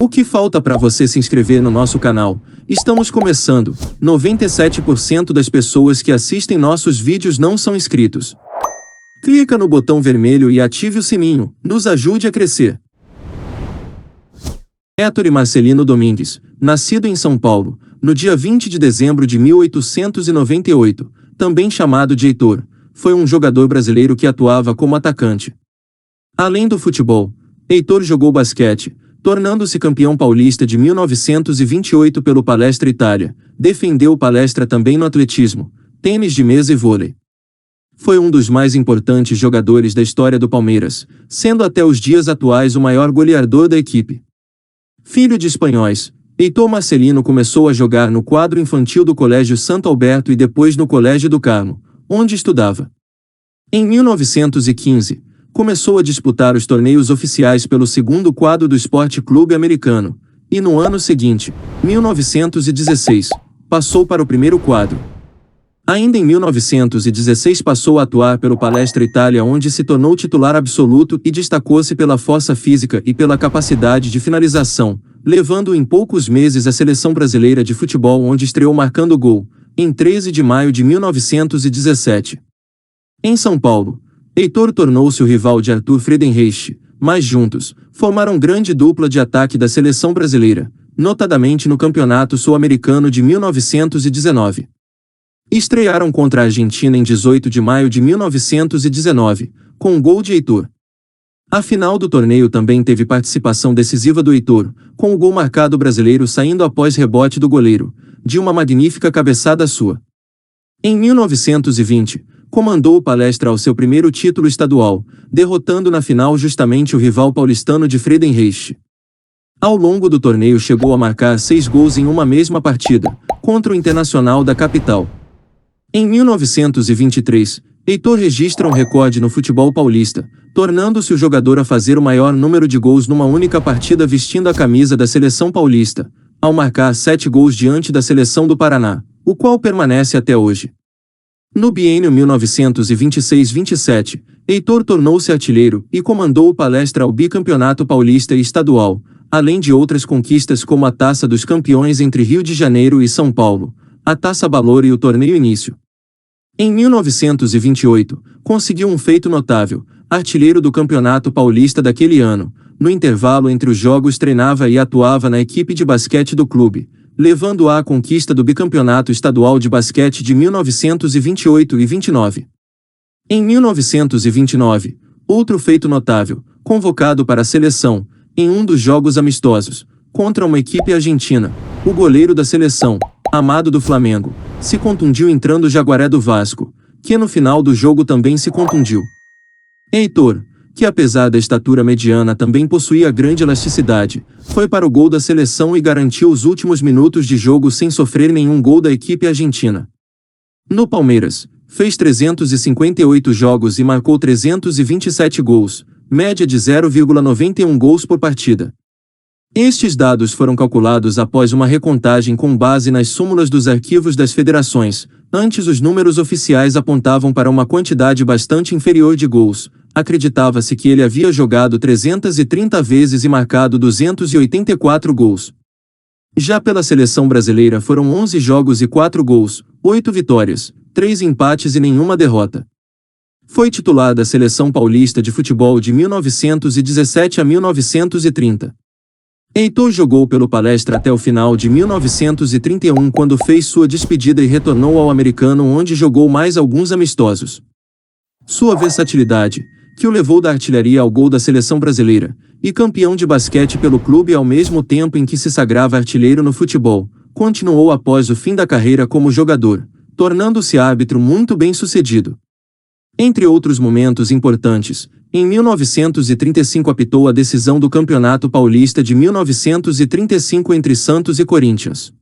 O que falta para você se inscrever no nosso canal? Estamos começando. 97% das pessoas que assistem nossos vídeos não são inscritos. Clica no botão vermelho e ative o sininho. Nos ajude a crescer. Héctor Marcelino Domingues, nascido em São Paulo, no dia 20 de dezembro de 1898, também chamado de Heitor, foi um jogador brasileiro que atuava como atacante. Além do futebol, Heitor jogou basquete, tornando-se campeão paulista de 1928 pelo Palestra Itália, defendeu o Palestra também no atletismo, tênis de mesa e vôlei. Foi um dos mais importantes jogadores da história do Palmeiras, sendo até os dias atuais o maior goleador da equipe. Filho de espanhóis, Heitor Marcelino começou a jogar no quadro infantil do Colégio Santo Alberto e depois no Colégio do Carmo, onde estudava. Em 1915, começou a disputar os torneios oficiais pelo segundo quadro do Esporte Clube Americano, e no ano seguinte, 1916, passou para o primeiro quadro. Ainda em 1916 passou a atuar pelo Palestra Itália, onde se tornou titular absoluto e destacou-se pela força física e pela capacidade de finalização, levando em poucos meses a seleção brasileira de futebol, onde estreou marcando gol, em 13 de maio de 1917. Em São Paulo, Heitor tornou-se o rival de Arthur Friedenreich, mas juntos, formaram grande dupla de ataque da seleção brasileira, notadamente no Campeonato Sul-Americano de 1919. Estrearam contra a Argentina em 18 de maio de 1919, com um gol de Heitor. A final do torneio também teve participação decisiva do Heitor, com o gol marcado brasileiro saindo após rebote do goleiro, de uma magnífica cabeçada sua. Em 1920, comandou o Palestra ao seu primeiro título estadual, derrotando na final justamente o rival paulistano de Friedenreich. Ao longo do torneio chegou a marcar 6 gols em uma mesma partida, contra o Internacional da capital. Em 1923, Heitor registra um recorde no futebol paulista, tornando-se o jogador a fazer o maior número de gols numa única partida vestindo a camisa da seleção paulista, ao marcar 7 gols diante da seleção do Paraná, o qual permanece até hoje. No biênio 1926-27, Heitor tornou-se artilheiro e comandou o Palestra ao bicampeonato paulista e estadual, além de outras conquistas como a Taça dos Campeões entre Rio de Janeiro e São Paulo, a Taça Valor e o Torneio Início. Em 1928, conseguiu um feito notável, artilheiro do Campeonato Paulista daquele ano. No intervalo entre os jogos treinava e atuava na equipe de basquete do clube, levando-a à conquista do bicampeonato estadual de basquete de 1928 e 29. Em 1929, outro feito notável, convocado para a seleção, em um dos jogos amistosos, contra uma equipe argentina, o goleiro da seleção, Amado do Flamengo, se contundiu entrando Jaguaré do Vasco, que no final do jogo também se contundiu. Heitor, que apesar da estatura mediana também possuía grande elasticidade, foi para o gol da seleção e garantiu os últimos minutos de jogo sem sofrer nenhum gol da equipe argentina. No Palmeiras, fez 358 jogos e marcou 327 gols, média de 0,91 gols por partida. Estes dados foram calculados após uma recontagem com base nas súmulas dos arquivos das federações. Antes os números oficiais apontavam para uma quantidade bastante inferior de gols. Acreditava-se que ele havia jogado 330 vezes e marcado 284 gols. Já pela seleção brasileira foram 11 jogos e 4 gols, 8 vitórias, 3 empates e nenhuma derrota. Foi titular da Seleção Paulista de Futebol de 1917 a 1930. Heitor jogou pelo Palestra até o final de 1931, quando fez sua despedida e retornou ao Americano, onde jogou mais alguns amistosos. Sua versatilidade, que o levou da artilharia ao gol da seleção brasileira, e campeão de basquete pelo clube ao mesmo tempo em que se sagrava artilheiro no futebol, continuou após o fim da carreira como jogador, tornando-se árbitro muito bem-sucedido. Entre outros momentos importantes, em 1935 apitou a decisão do Campeonato Paulista de 1935 entre Santos e Corinthians.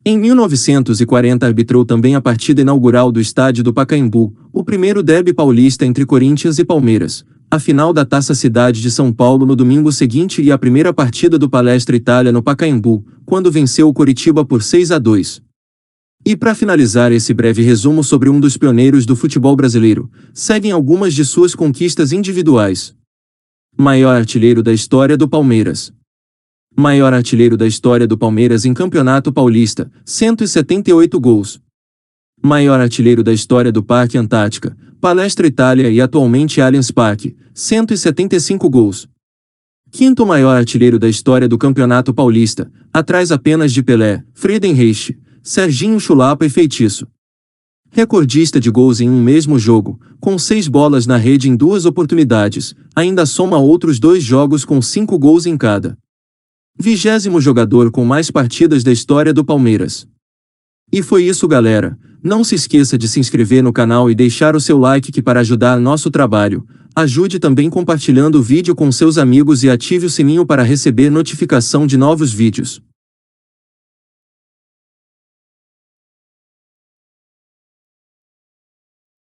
Em 1940 arbitrou também a partida inaugural do Estádio do Pacaembu, o primeiro derby paulista entre Corinthians e Palmeiras, a final da Taça Cidade de São Paulo no domingo seguinte e a primeira partida do Palestra Itália no Pacaembu, quando venceu o Coritiba por 6-2. E para finalizar esse breve resumo sobre um dos pioneiros do futebol brasileiro, seguem algumas de suas conquistas individuais. Maior artilheiro da história do Palmeiras. Maior artilheiro da história do Palmeiras em Campeonato Paulista, 178 gols. Maior artilheiro da história do Parque Antártica, Palestra Itália e atualmente Allianz Parque, 175 gols. Quinto maior artilheiro da história do Campeonato Paulista, atrás apenas de Pelé, Friedenreich, Serginho Chulapa e Feitiço. Recordista de gols em um mesmo jogo, com 6 bolas na rede em 2 oportunidades, ainda soma outros 2 jogos com 5 gols em cada. 20º jogador com mais partidas da história do Palmeiras. E foi isso, galera. Não se esqueça de se inscrever no canal e deixar o seu like que para ajudar nosso trabalho. Ajude também compartilhando o vídeo com seus amigos e ative o sininho para receber notificação de novos vídeos.